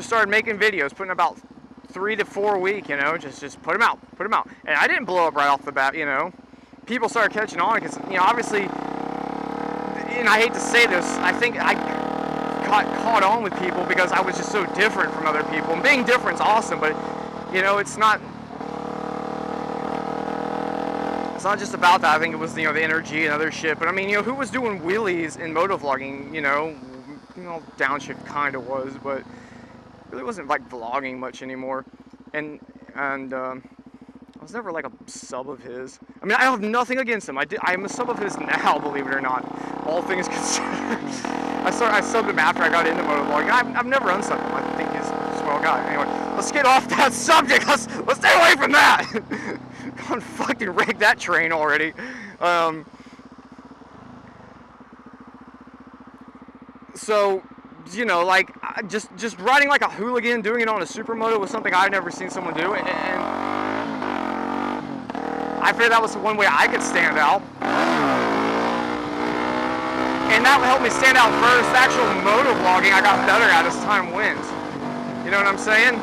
just started making videos, putting about 3 to 4 a week, you know, just put them out. And I didn't blow up right off the bat, you know. People started catching on because, you know, obviously, and I hate to say this, I think I got caught on with people because I was just so different from other people. And being different's awesome, but, you know, it's not just about that. I think it was, you know, the energy and other shit. But I mean, you know, who was doing wheelies in motovlogging, you know, downshift kind of was, but really wasn't like vlogging much anymore. And I was never like a sub of his. I mean, I have nothing against him. I'm a sub of his now, believe it or not. All things considered. I subbed him after I got into motovlogging. I've never unsubbed him. I think he's a swell guy. Anyway, let's get off that subject. Let's stay away from that. I'm fucking rigged that train already. So, you know, like, just riding like a hooligan, doing it on a supermoto was something I'd never seen someone do, and I figured that was the one way I could stand out. And that helped me stand out first. The actual motovlogging I got better at as time went. You know what I'm saying?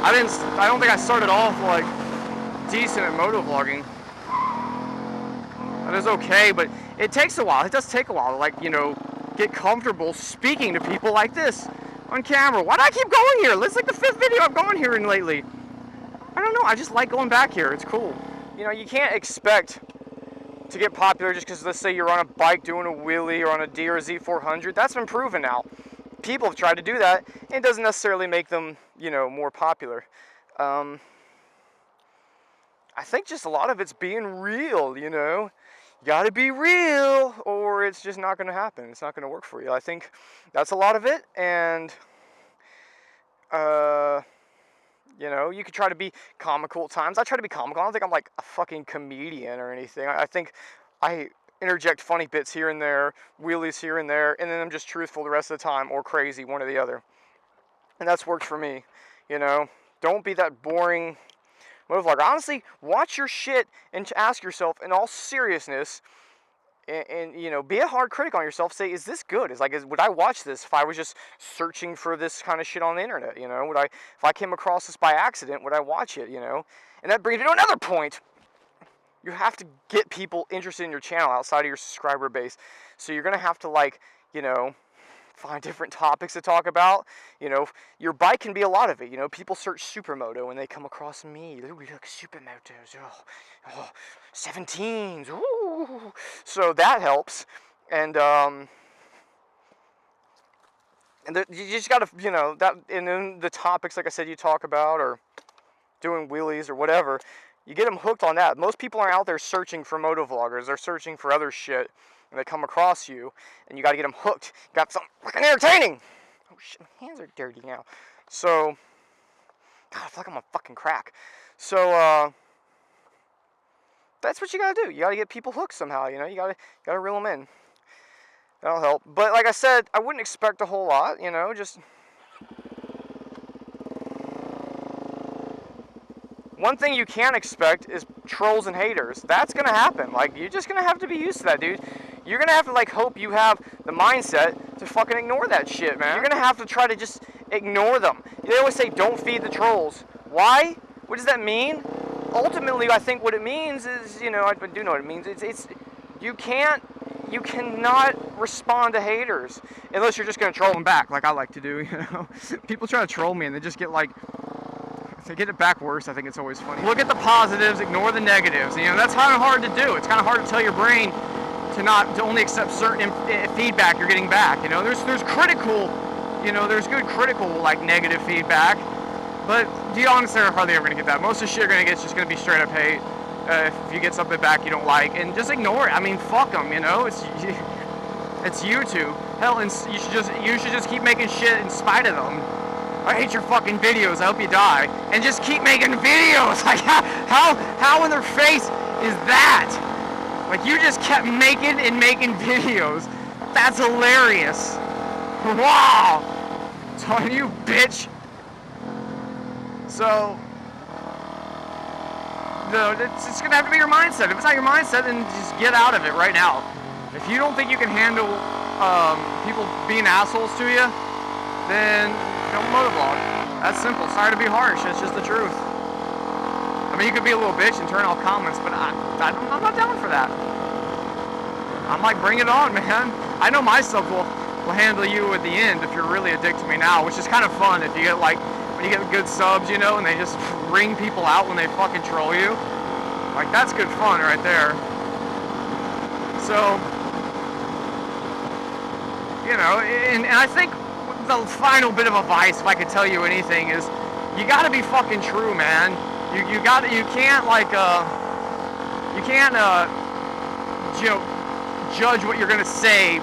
I don't think I started off like decent at motovlogging. That is okay, but it takes a while. It does take a while to, like, you know, get comfortable speaking to people like this on camera. Why do I keep going here? This is like the 5th video I've gone here in lately. I don't know. I just like going back here. It's cool. You know, you can't expect to get popular just because, let's say, you're on a bike doing a wheelie or on a D or a Z400. That's been proven now. People have tried to do that, and it doesn't necessarily make them, you know, more popular. I think just a lot of it's being real, you know. You gotta be real, or it's just not gonna happen. It's not gonna work for you. I think that's a lot of it, and you know, you could try to be comical at times. I try to be comical. I don't think I'm like a fucking comedian or anything. I think I interject funny bits here and there, wheelies here and there, and then I'm just truthful the rest of the time, or crazy, one or the other. And that's worked for me, you know. Don't be that boring motovlogger. Honestly, watch your shit and ask yourself in all seriousness, and you know, be a hard critic on yourself. Say, is this good? Would I watch this if I was just searching for this kind of shit on the internet? You know, if I came across this by accident, would I watch it? You know, and that brings me to another point. You have to get people interested in your channel outside of your subscriber base. So you're gonna have to, like, you know, find different topics to talk about. You know, your bike can be a lot of it. You know, people search supermoto and they come across me. Ooh, look, supermotos. Oh, 17s. Ooh. So that helps. And you just gotta, you know, that, and then the topics, like I said, you talk about, or doing wheelies or whatever, you get them hooked on that. Most people aren't out there searching for motovloggers. They're searching for other shit. And they come across you, and you got to get them hooked. Got something fucking entertaining. Oh shit, my hands are dirty now. So, God, I feel like I'm on fucking crack. So, that's what you got to do. You got to get people hooked somehow. You know, you got to reel them in. That'll help. But like I said, I wouldn't expect a whole lot. You know, just one thing you can't expect is trolls and haters. That's gonna happen. Like, you're just gonna have to be used to that, dude. You're gonna have to, like, hope you have the mindset to fucking ignore that shit, man. You're gonna have to try to just ignore them. They always say, don't feed the trolls. Why? What does that mean? Ultimately, I think what it means is, you know, I do know what it means. It's you cannot respond to haters unless you're just gonna troll them back, like I like to do. You know, people try to troll me and they just get like. To get it back worse, I think it's always funny. Look at the positives, ignore the negatives. You know, that's kind of hard to do. It's kind of hard to tell your brain to only accept certain feedback you're getting back. You know, there's critical, you know, there's good critical, like, negative feedback, but you honestly are hardly ever gonna get that. Most of the shit you're gonna get is just gonna be straight up hate. If you get something back you don't like, and just ignore it. I mean, fuck them. You know, it's YouTube. Hell, and you should just keep making shit in spite of them. I hate your fucking videos, I hope you die. And just keep making videos. Like, how in their face is that? Like, you just kept making videos. That's hilarious. Wow. It's on you, bitch. So, no, it's gonna have to be your mindset. If it's not your mindset, then just get out of it right now. If you don't think you can handle people being assholes to you, then don't motovlog. That's simple. Sorry to be harsh. It's just the truth. I mean, you could be a little bitch and turn off comments, but I'm not down for that. I'm like, bring it on, man. I know my stuff will handle you at the end if you're really a dick to me now, which is kind of fun if you get like, when you get good subs, you know, and they just ring people out when they fucking troll you. Like, that's good fun right there. So, you know, and I think the final bit of advice, if I could tell you anything, is you gotta be fucking true, man. You can't like, you can't, you know, judge what you're gonna say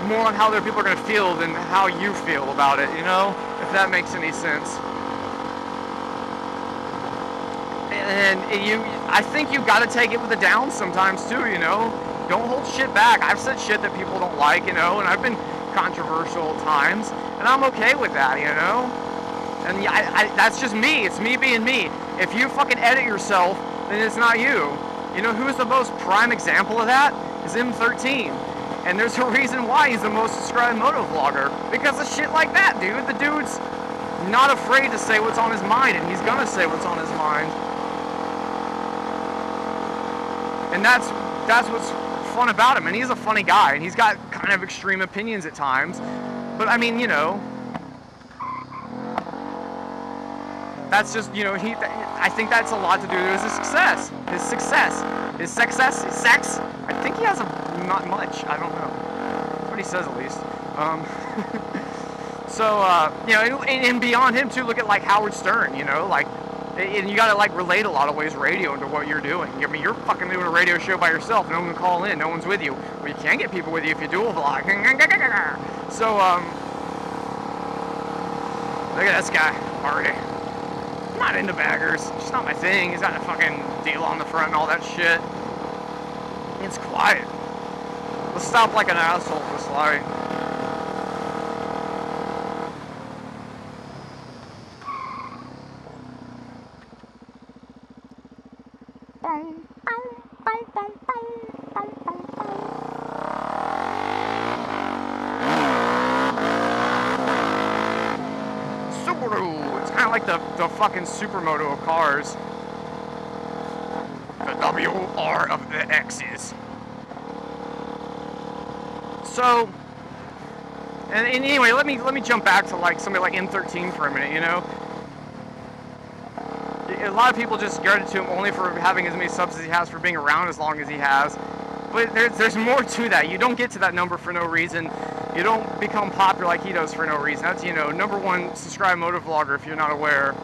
more on how other people are gonna feel than how you feel about it, you know? If that makes any sense. And I think you gotta take it with the downs sometimes too, you know? Don't hold shit back. I've said shit that people don't like, you know, and I've been controversial at times, and I'm okay with that, you know? And that's just me. It's me being me. If you fucking edit yourself, then it's not you. You know who's the most prime example of that? Is M13. And there's a reason why he's the most subscribed motovlogger. Because of shit like that, dude. The dude's not afraid to say what's on his mind, and he's gonna say what's on his mind. And that's what's fun about him. And he's a funny guy, and he's got kind of extreme opinions at times. But I mean, you know, that's just, you know, I think that's a lot to do with his sex. I think he has not much. I don't know. That's what he says, at least. So, you know, and beyond him too, look at like Howard Stern. You know, like, and you gotta like relate a lot of ways radio into what you're doing. I mean, you're fucking doing a radio show by yourself. No one can call in. No one's with you. Well, you can get people with you if you do a vlog. So, look at this guy, Marty. I'm not into baggers. It's just not my thing. He's got a fucking deal on the front and all that shit. It's quiet. Let's stop like an asshole for slide. Subaru. It's kind of like the fucking supermoto of cars. The WR of the X's. So, and anyway, let me jump back to like somebody like M13 for a minute. You know, a lot of people just discredit to him only for having as many subs as he has, for being around as long as he has. But there's more to that. You don't get to that number for no reason. You don't become popular like he does for no reason. That's, you know, #1 subscribed motovlogger if you're not aware.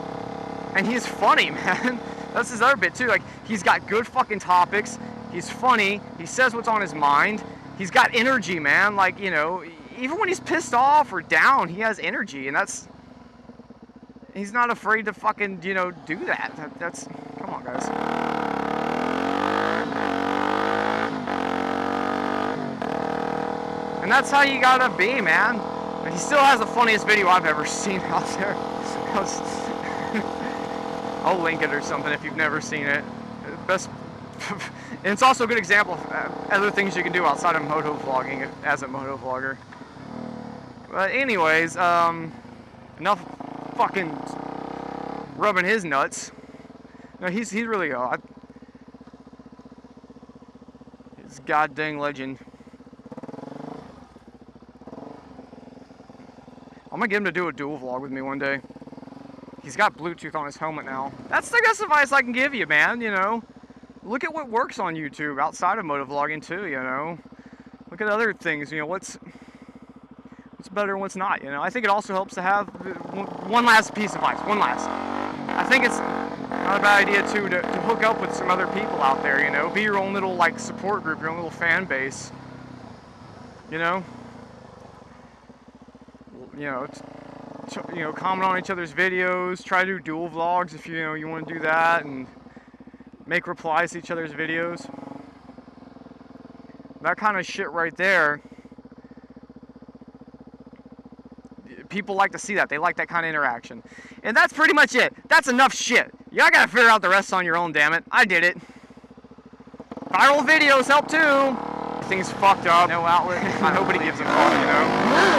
And he's funny, man. That's his other bit too. Like, he's got good fucking topics. He's funny. He says what's on his mind. He's got energy, man. Like, you know, even when he's pissed off or down, he has energy, and he's not afraid to fucking, you know, do that. That's, come on, guys. And that's how you gotta be, man. And he still has the funniest video I've ever seen out there. I'll link it or something if you've never seen it. Best. And it's also a good example of other things you can do outside of motovlogging as a motovlogger. But anyways, enough fucking rubbing his nuts. No, he's really odd. He's a god dang legend. I'm gonna get him to do a dual vlog with me one day. He's got Bluetooth on his helmet now. That's the best advice I can give you, man, you know. Look at what works on YouTube outside of motovlogging too, you know. Look at other things, you know, what's better and what's not, you know. I think it also helps to have one last piece of advice, one last. I think it's not a bad idea too to hook up with some other people out there, you know. Be your own little like support group, your own little fan base, you know. You know, comment on each other's videos, try to do dual vlogs if you want to do that, and make replies to each other's videos. That kind of shit right there, people like to see that. They like that kind of interaction. And that's pretty much it. That's enough shit. Y'all gotta figure out the rest on your own, damn it. I did it. Viral videos help too. everything's fucked up. No outlet. Nobody gives a fuck, you know?